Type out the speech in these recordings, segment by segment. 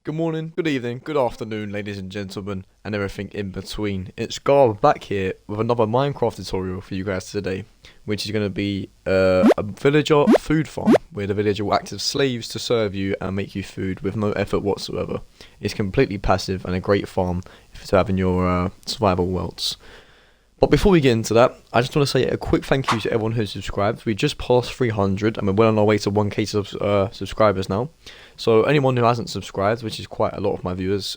Good morning, good evening, good afternoon, ladies and gentlemen, and everything in between. It's Garb back here with another Minecraft tutorial for you guys today, which is going to be a villager food farm, where the villager will act as slaves to serve you and make you food with no effort whatsoever. It's completely passive and a great farm to have in your survival worlds. But before we get into that, I just want to say a quick thank you to everyone who's subscribed. We just passed 300 and we're well on our way to 1k subscribers now. So anyone who hasn't subscribed, which is quite a lot of my viewers,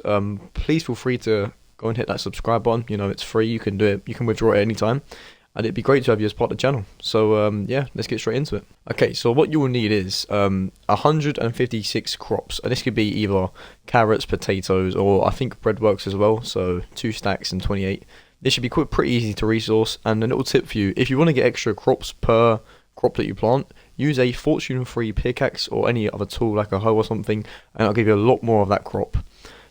please feel free to go and hit that subscribe button. You know, it's free, you can do it, you can withdraw it at any time. And it'd be great to have you as part of the channel. So yeah, let's get straight into it. Okay, so what you will need is 156 crops. And this could be either carrots, potatoes, or I think bread works as well. So 2 stacks and 28. This should be pretty easy to resource, and a little tip for you, if you want to get extra crops per crop that you plant, use a fortune-free pickaxe or any other tool like a hoe or something, and it'll give you a lot more of that crop.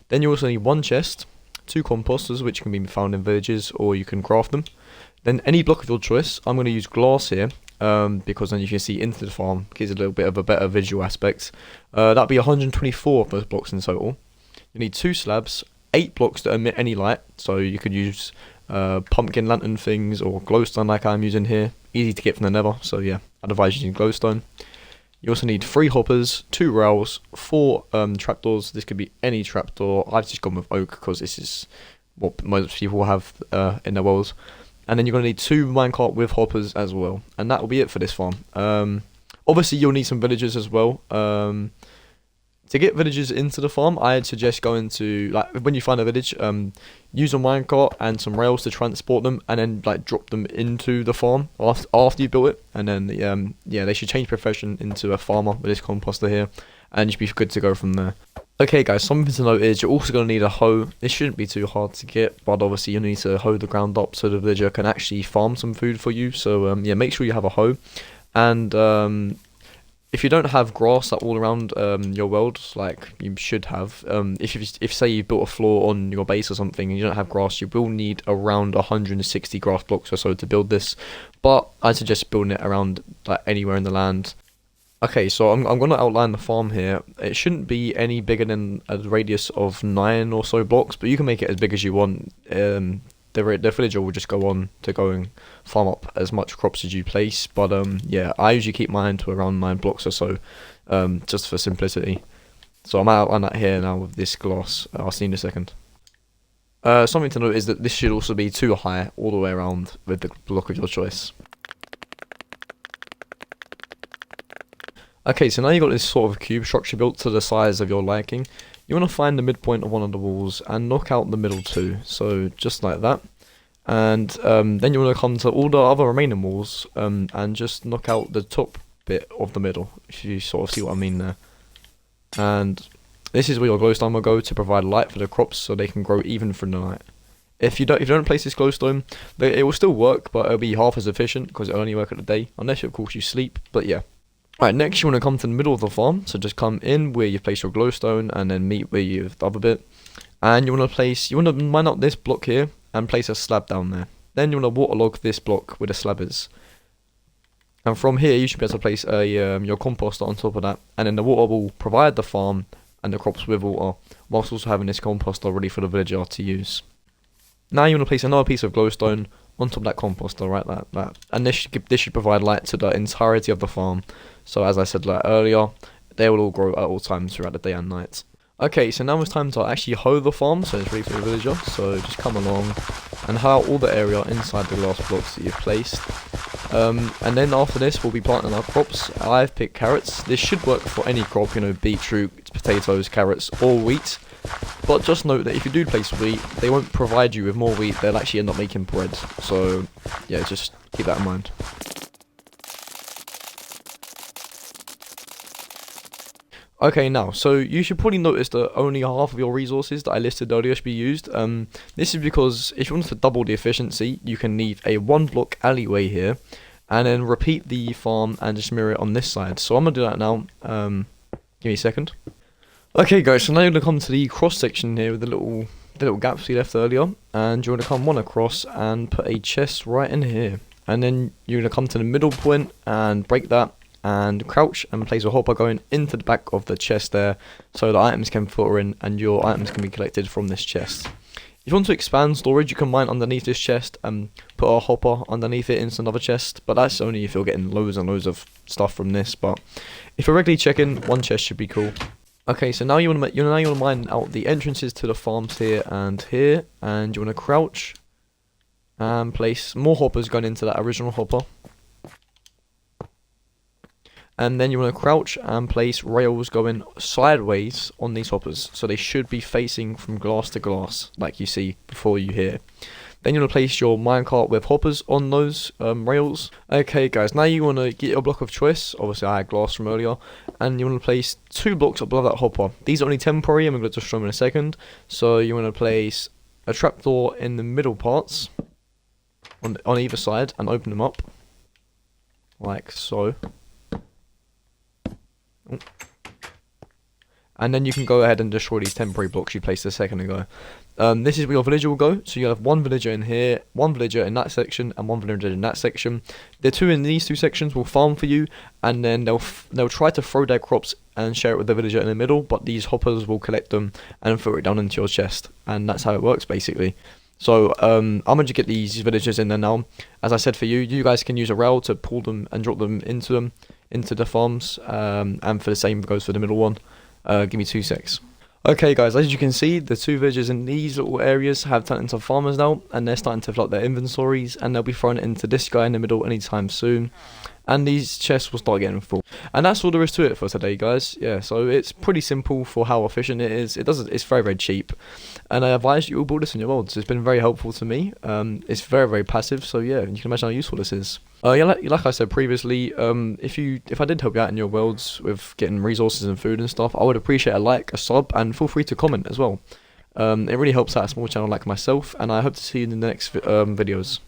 Then you also need 1 chest, 2 composters, which can be found in villages, or you can craft them. Then any block of your choice. I'm going to use glass here, because then you can see into the farm, gives a little bit of a better visual aspect. That'll be 124 of those blocks in total. You need 2 slabs, 8 blocks that emit any light, so you could use pumpkin lantern things or glowstone like I'm using here. Easy to get from the nether, so yeah, I'd advise using glowstone. You also need 3 hoppers, 2 rails, 4 trapdoors. This could be any trapdoor. I've just gone with oak because this is what most people have in their worlds. And then you're going to need 2 minecart with hoppers as well. And that will be it for this farm. Obviously you'll need some villagers as well. To get villagers into the farm, I'd suggest going to, like, when you find a village, use a minecart and some rails to transport them, and then like drop them into the farm after you built it, and then yeah, they should change profession into a farmer with this composter here, and you should be good to go from there. Okay guys, something to note is you're also going to need a hoe. This shouldn't be too hard to get, but obviously you need to hoe the ground up so the villager can actually farm some food for you. So yeah, make sure you have a hoe, and if you don't have grass all around your world, like you should have, if say you built a floor on your base or something and you don't have grass, you will need around 160 grass blocks or so to build this. But I suggest building it around like anywhere in the land. Okay, so I'm going to outline the farm here. It shouldn't be any bigger than a radius of 9 or so blocks, but you can make it as big as you want. The villager will just go on to go and farm up as much crops as you place, but yeah, I usually keep mine to around 9 blocks or so, just for simplicity. So I'm out on that here now with this glass. I'll see you in a second. Something to note is that this should also be 2 high all the way around with the block of your choice. Okay, so now you've got this sort of cube structure built to the size of your liking. You want to find the midpoint of one of the walls and knock out the middle 2, so just like that. And then you want to come to all the other remaining walls and just knock out the top bit of the middle, if you sort of see what I mean there. And this is where your glowstone will go to provide light for the crops so they can grow even through the night. If you don't place this glowstone, it will still work, but it'll be half as efficient because it'll only work at the day, unless of course you sleep, but yeah. Alright, next you want to come to the middle of the farm, so just come in where you've placed your glowstone and then meet where you've the other bit. And you want to mine up this block here and place a slab down there. Then you want to waterlog this block where the slab is. And from here you should be able to place your composter on top of that, and then the water will provide the farm and the crops with water, whilst also having this composter ready for the villager to use. Now you want to place another piece of glowstone on top of that composter, right, like that. And this should provide light to the entirety of the farm. So as I said like earlier, they will all grow at all times throughout the day and night. Okay, so now it's time to actually hoe the farm, so it's ready for the villager. So just come along and hoe out all the area inside the glass blocks that you've placed. And then after this we'll be planting our crops. I've picked carrots. This should work for any crop, you know, beetroot, potatoes, carrots, or wheat. But just note that if you do place wheat, they won't provide you with more wheat, they'll actually end up making bread. So yeah, just keep that in mind. Okay, now, so you should probably notice that only half of your resources that I listed earlier should be used. This is because if you want to double the efficiency, you can leave a 1 block alleyway here, and then repeat the farm and just mirror it on this side. So I'm going to do that now. Give me a second. Okay guys, so now you're going to come to the cross section here with the little gaps we left earlier, and you're going to come one across and put a chest right in here. And then you're going to come to the middle point and break that, and crouch and place a hopper going into the back of the chest there, so the items can filter in and your items can be collected from this chest. If you want to expand storage, you can mine underneath this chest and put a hopper underneath it into another chest, but that's only if you're getting loads and loads of stuff from this. But if you're regularly checking, one chest should be cool. Okay, so now you want to mine out the entrances to the farms here, and you want to crouch and place more hoppers going into that original hopper. And then you want to crouch and place rails going sideways on these hoppers, so they should be facing from glass to glass, like you see before you here. Then you want to place your minecart with hoppers on those rails. Okay guys, now you want to get your block of choice. Obviously I had glass from earlier. And you want to place 2 blocks above that hopper. These are only temporary and we're going to destroy them in a second. So you want to place a trapdoor in the middle parts on either side and open them up. Like so. And then you can go ahead and destroy these temporary blocks you placed a second ago. This is where your villager will go. So you have one villager in here, one villager in that section, and one villager in that section. The 2 in these 2 sections will farm for you, and then they'll try to throw their crops and share it with the villager in the middle. But these hoppers will collect them and filter it down into your chest, and that's how it works basically. So I'm going to get these villagers in there now. As I said, for you guys can use a rail to pull them and drop them into the farms, and for the same goes for the middle one. Give me 2 secs. Okay guys, as you can see, the 2 villagers in these little areas have turned into farmers now, and they're starting to fill up their inventories, and they'll be thrown into this guy in the middle anytime soon, and these chests will start getting full. And that's all there is to it for today guys. Yeah, so it's pretty simple for how efficient it is. It's very, very cheap, and I advise you all build this in your worlds. It's been very helpful to me. It's very, very passive, so yeah, you can imagine how useful this is. Yeah, like I said previously, if I did help you out in your worlds with getting resources and food and stuff, I would appreciate a like, a sub, and feel free to comment as well. It really helps out a small channel like myself, and I hope to see you in the next videos.